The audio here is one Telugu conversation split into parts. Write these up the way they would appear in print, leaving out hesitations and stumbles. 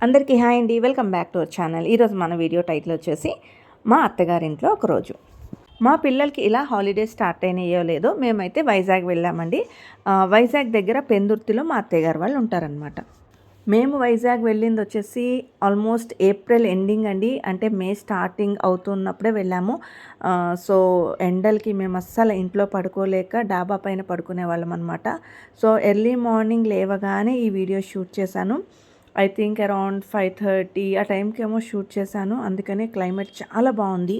అందరికీ హాయ్ అండి, welcome back to our channel. ఈరోజు మన వీడియో టైటిల్ వచ్చేసి మా అత్తగారింట్లో ఒకరోజు. మా పిల్లలకి ఇలా హాలిడేస్ స్టార్ట్ అయినాయో లేదో మేమైతే వైజాగ్ వెళ్ళామండి. వైజాగ్ దగ్గర పెందుర్తిలో మా అత్తయ్య గారు వాళ్ళు ఉంటారనమాట. మేము వైజాగ్ వెళ్ళింది వచ్చేసి ఆల్మోస్ట్ ఏప్రిల్ ఎండింగ్ అండి, అంటే మే స్టార్టింగ్ అవుతున్నప్పుడే వెళ్ళాము. సో ఎండలకి మేము అస్సలు ఇంట్లో పడుకోలేక డాబా పైన పడుకునే వాళ్ళం అనమాట. సో ఎర్లీ మార్నింగ్ లేవగానే ఈ వీడియో షూట్ చేశాను. ఐ థింక్ అరౌండ్ 5:30 ఆ టైంకి ఏమో షూట్ చేశాను. అందుకనే క్లైమేట్ చాలా బాగుంది.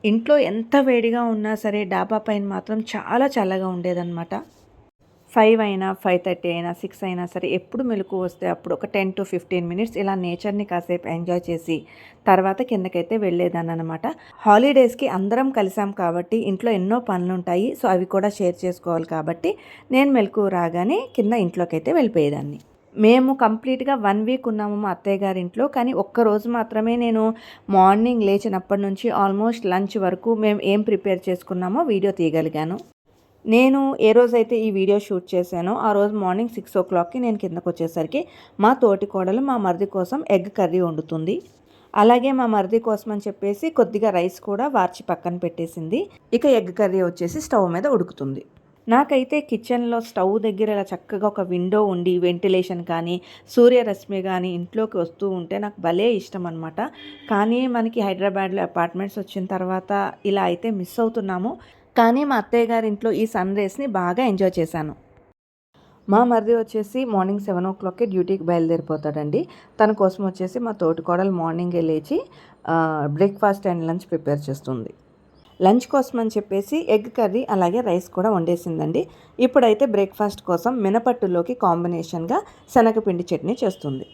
ఇంట్లో ఎంత వేడిగా ఉన్నా సరే డాబా పైన మాత్రం చాలా చల్లగా ఉండేదన్నమాట. 5 అయినా 5:30 అయినా 6 అయినా సరే ఎప్పుడు మెలకువ వస్తే అప్పుడు ఒక 10 to 15 మినిట్స్ ఇలా నేచర్ని కాసేపు ఎంజాయ్ చేసి తర్వాత కిందకైతే వెళ్ళేదాన్ని అనమాట. హాలిడేస్కి అందరం కలిసాం కాబట్టి ఇంట్లో ఎన్నో పనులు ఉంటాయి. సో అవి కూడా షేర్ చేసుకోవాలి కాబట్టి నేను మెలకువ రాగానే కింద ఇంట్లోకి అయితే వెళ్ళిపోయేదాన్ని. మేము కంప్లీట్గా 1 వీక్ ఉన్నాము మా అత్తయ్య గారి ఇంట్లో. కానీ ఒక్కరోజు మాత్రమే నేను మార్నింగ్ లేచినప్పటి నుంచి ఆల్మోస్ట్ లంచ్ వరకు మేము ఏం ప్రిపేర్ చేసుకున్నామో వీడియో తీయగలిగాను. నేను ఏ రోజైతే ఈ వీడియో షూట్ చేశానో ఆ రోజు మార్నింగ్ 6 o'clockకి నేను కిందకు వచ్చేసరికి మా తోటి కోడలు మా మరిది కోసం ఎగ్ కర్రీ వండుతుంది. అలాగే మా మరిది కోసం అని చెప్పేసి కొద్దిగా రైస్ కూడా వార్చి పక్కన పెట్టేసింది. ఇక ఎగ్ కర్రీ వచ్చేసి స్టవ్ మీద ఉడుకుతుంది. నాకైతే కిచెన్లో స్టవ్ దగ్గర ఇలా చక్కగా ఒక విండో ఉండి వెంటిలేషన్ కానీ సూర్యరశ్మి కానీ ఇంట్లోకి వస్తూ ఉంటే నాకు భలే ఇష్టం అనమాట. కానీ మనకి హైదరాబాద్లో అపార్ట్మెంట్స్ వచ్చిన తర్వాత ఇలా అయితే మిస్ అవుతున్నాము. కానీ మా అత్తయ్య గారి ఇంట్లో ఈ సన్ రేస్ని బాగా ఎంజాయ్ చేశాను. మా మరిది వచ్చేసి మార్నింగ్ 7 o'clockకే డ్యూటీకి బయలుదేరిపోతాడండి. తన కోసం వచ్చేసి మా తోటికోడలు మార్నింగే లేచి బ్రేక్ఫాస్ట్ అండ్ లంచ్ ప్రిపేర్ చేస్తుంది. లంచ్ కోసం అని చెప్పేసి ఎగ్ కర్రీ అలాగే రైస్ కూడా వండేసిందండి. ఇప్పుడైతే బ్రేక్ఫాస్ట్ కోసం మినపట్టులోకి కాంబినేషన్గా శనగపిండి చట్నీ చేస్తుంది.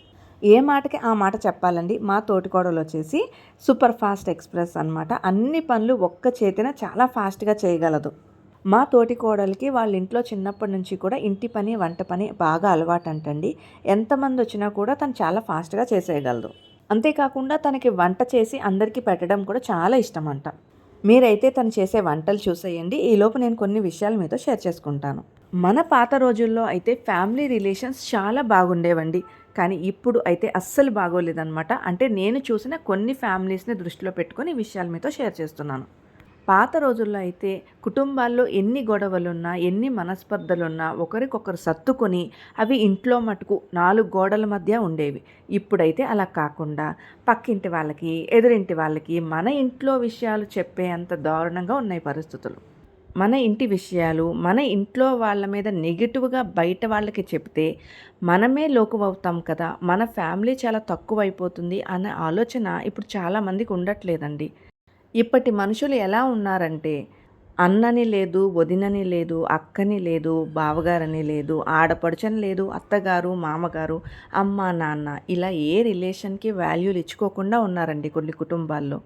ఏ మాటకి ఆ మాట చెప్పాలండి. మా తోటికోడలు వచ్చేసి సూపర్ ఫాస్ట్ ఎక్స్ప్రెస్ అనమాట. అన్ని పనులు ఒక్క చేతిన చాలా ఫాస్ట్గా చేయగలదు. మా తోటికోడలికి వాళ్ళ ఇంట్లో చిన్నప్పటి నుంచి కూడా ఇంటి పని వంట పని బాగా అలవాటు అంటండి. ఎంతమంది వచ్చినా కూడా తను చాలా ఫాస్ట్గా చేసేయగలదు. అంతేకాకుండా తనకి వంట చేసి అందరికీ పెట్టడం కూడా చాలా ఇష్టం అంట. మీరైతే తను చేసే వంటలు చూసేయండి. ఈలోపు నేను కొన్ని విషయాలు మీతో షేర్ చేసుకుంటాను. మన పాత రోజుల్లో అయితే ఫ్యామిలీ రిలేషన్స్ చాలా బాగుండేవండి. కానీ ఇప్పుడు అయితే అస్సలు బాగోలేదన్నమాట. అంటే నేను చూసిన కొన్ని ఫ్యామిలీస్ని దృష్టిలో పెట్టుకొని ఈ విషయాలు మీతో షేర్ చేస్తున్నాను. పాత రోజుల్లో అయితే కుటుంబాల్లో ఎన్ని గొడవలున్నా ఎన్ని మనస్పర్ధలున్నా ఒకరికొకరు సర్దుకొని అవి ఇంట్లో మటుకు 4 గోడల మధ్య ఉండేవి. ఇప్పుడైతే అలా కాకుండా పక్కింటి వాళ్ళకి ఎదురింటి వాళ్ళకి మన ఇంట్లో విషయాలు చెప్పే అంత దారుణంగా ఉన్నాయి పరిస్థితులు. మన ఇంటి విషయాలు మన ఇంట్లో వాళ్ళ మీద నెగిటివ్గా బయట వాళ్ళకి చెప్తే మనమే లోకువవుతాం కదా, మన ఫ్యామిలీ చాలా తక్కువైపోతుంది అనే ఆలోచన ఇప్పుడు చాలామందికి ఉండట్లేదండి. ఇప్పటి మనుషులు ఎలా ఉన్నారంటే అన్నని లేదు, వదినని లేదు, అక్కని లేదు, బావగారని లేదు, ఆడపడుచని లేదు, అత్తగారు మామగారు అమ్మ నాన్న ఇలా ఏ రిలేషన్కి వాల్యూలు ఇచ్చుకోకుండా ఉన్నారండి కొన్ని కుటుంబాల్లో.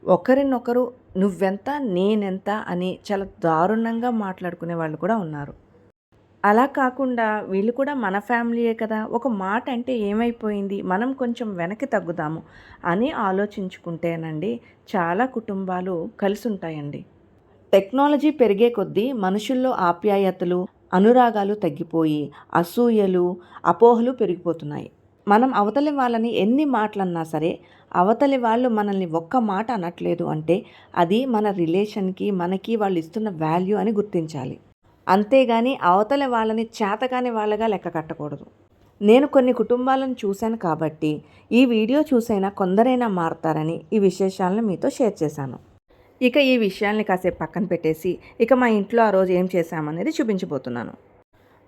ఒకరినొకరు నువ్వెంత నేనెంత అని చాలా దారుణంగా మాట్లాడుకునే వాళ్ళు కూడా ఉన్నారు. అలా కాకుండా వీళ్ళు కూడా మన ఫ్యామిలీయే కదా, ఒక మాట అంటే ఏమైపోయింది, మనం కొంచెం వెనక్కి తగ్గుదాము అని ఆలోచించుకుంటేనండి చాలా కుటుంబాలు కలిసి ఉంటాయండి. టెక్నాలజీ పెరిగే కొద్దీ మనుషుల్లో ఆప్యాయతలు అనురాగాలు తగ్గిపోయి అసూయలు అపోహలు పెరిగిపోతున్నాయి. మనం అవతలి వాళ్ళని ఎన్ని మాటలన్నా సరే అవతలి వాళ్ళు మనల్ని ఒక్క మాట అనట్లేదు అంటే అది మన రిలేషన్కి మనకి వాళ్ళు ఇస్తున్న వాల్యూ అని గుర్తించాలి. అంతేగాని అవతల వాళ్ళని చేతకాని వాళ్ళగా లెక్క కట్టకూడదు. నేను కొన్ని కుటుంబాలను చూశాను కాబట్టి ఈ వీడియో చూసైనా కొందరైనా మారతారని ఈ విశేషాలను మీతో షేర్ చేశాను. ఇక ఈ విషయాల్ని కాసేపు పక్కన పెట్టేసి ఇక మా ఇంట్లో ఆ రోజు ఏం చేశామనేది చూపించబోతున్నాను.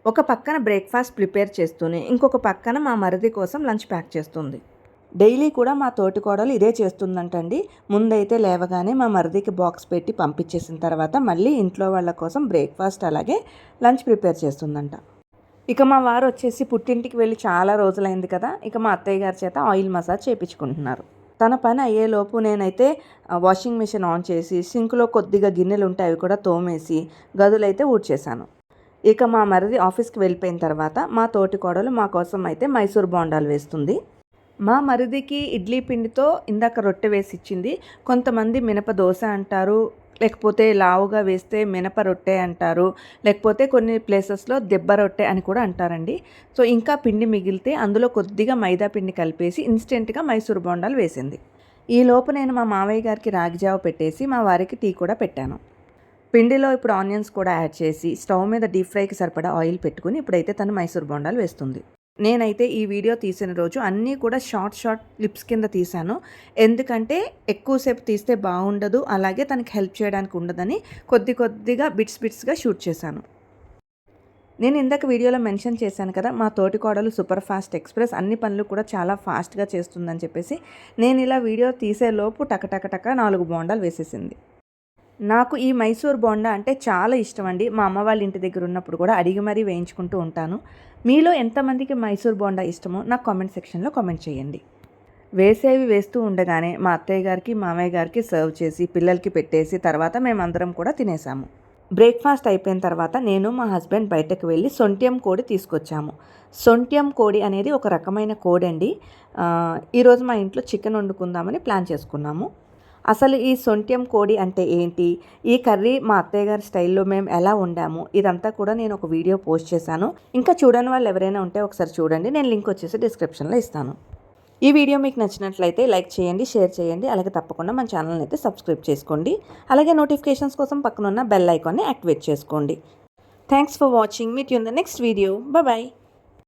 ఒక పక్కన బ్రేక్ఫాస్ట్ ప్రిపేర్ చేస్తూనే ఇంకొక పక్కన మా మరిది కోసం లంచ్ ప్యాక్ చేస్తుంది. డైలీ కూడా మా తోటికోడలు ఇదే చేస్తుందంటండి. ముందైతే లేవగానే మా మరిదికి బాక్స్ పెట్టి పంపించేసిన తర్వాత మళ్ళీ ఇంట్లో వాళ్ళ కోసం బ్రేక్ఫాస్ట్ అలాగే లంచ్ ప్రిపేర్ చేస్తుందంట. ఇక మా వారు వచ్చేసి పుట్టింటికి వెళ్ళి చాలా రోజులైంది కదా, ఇక మా అత్తయ్య గారి చేత ఆయిల్ మసాజ్ చేయించుకుంటున్నారు. తన పని అయ్యేలోపు నేనైతే వాషింగ్ మిషన్ ఆన్ చేసి సింక్లో కొద్దిగా గిన్నెలు ఉంటాయి అవి కూడా తోమేసి గదులైతే ఊడ్చేశాను. ఇక మా మరిది ఆఫీస్కి వెళ్ళిపోయిన తర్వాత మా తోటికోడలు మా కోసం అయితే మైసూర్ బోండాలు వేస్తుంది. మా మరిదికి ఇడ్లీ పిండితో ఇందాక రొట్టె వేసి ఇచ్చింది. కొంతమంది మినప దోశ అంటారు, లేకపోతే లావుగా వేస్తే మినప రొట్టె అంటారు, లేకపోతే కొన్ని ప్లేసెస్లో దెబ్బ రొట్టె అని కూడా అంటారండి. సో ఇంకా పిండి మిగిలితే అందులో కొద్దిగా మైదా పిండి కలిపేసి ఇన్స్టెంట్గా మైసూర్ బోండాలు వేసింది. ఈ లోపు నేను మా మావయ్య గారికి రాగి జావ పెట్టేసి మా వారికి టీ కూడా పెట్టాను. పిండిలో ఇప్పుడు ఆనియన్స్ కూడా యాడ్ చేసి స్టవ్ మీద డీప్ ఫ్రైకి సరిపడా ఆయిల్ పెట్టుకుని ఇప్పుడైతే తను మైసూర్ బోండాలు వేస్తుంది. నేనైతే ఈ వీడియో తీసిన రోజు అన్నీ కూడా షార్ట్ క్లిప్స్ కింద తీశాను. ఎందుకంటే ఎక్కువసేపు తీస్తే బాగుండదు, అలాగే తనకి హెల్ప్ చేయడానికి ఉండదని కొద్దిగా బిట్స్గా షూట్ చేశాను. నేను ఇందాక వీడియోలో మెన్షన్ చేశాను కదా, మా తోటి కోడలు సూపర్ ఫాస్ట్ ఎక్స్ప్రెస్, అన్ని పనులు కూడా చాలా ఫాస్ట్గా చేస్తుందని చెప్పేసి నేను ఇలా వీడియో తీసేలోపు టక 4 బోండాలు వేసేసింది. నాకు ఈ మైసూర్ బోండా అంటే చాలా ఇష్టం అండి. మా అమ్మ వాళ్ళ ఇంటి దగ్గర ఉన్నప్పుడు కూడా అడిగి మరీ వేయించుకుంటూ ఉంటాను. మీలో ఎంతమందికి మైసూర్ బోండా ఇష్టమో నాకు కామెంట్ సెక్షన్లో కామెంట్ చేయండి. వేసేవి వేస్తూ ఉండగానే మా అత్తయ్య గారికి మామయ్య గారికి సర్వ్ చేసి పిల్లలకి పెట్టేసి తర్వాత మేమందరం కూడా తినేసాము. బ్రేక్ఫాస్ట్ అయిపోయిన తర్వాత నేను మా హస్బెండ్ బయటకు వెళ్ళి సొంట్యం కోడి తీసుకొచ్చాము. సొంట్యం కోడి అనేది ఒక రకమైన కోడి అండి. ఈరోజు మా ఇంట్లో చికెన్ వండుకుందామని ప్లాన్ చేసుకున్నాము. అసలు ఈ సొంట్యం కోడి అంటే ఏంటి, ఈ కర్రీ మా అత్తయ్య గారి స్టైల్లో మేము ఎలా వండాము, ఇదంతా కూడా నేను ఒక వీడియో పోస్ట్ చేశాను. ఇంకా చూడని వాళ్ళు ఎవరైనా ఉంటే ఒకసారి చూడండి. నేను లింక్ వచ్చేసి డిస్క్రిప్షన్లో ఇస్తాను. ఈ వీడియో మీకు నచ్చినట్లయితే లైక్ చేయండి, షేర్ చేయండి, అలాగే తప్పకుండా మన ఛానల్ని అయితే సబ్స్క్రైబ్ చేసుకోండి. అలాగే నోటిఫికేషన్స్ కోసం పక్కనున్న బెల్ ఐకాన్ని యాక్టివేట్ చేసుకోండి. Thanks for watching. Meet you in the next video. Bye.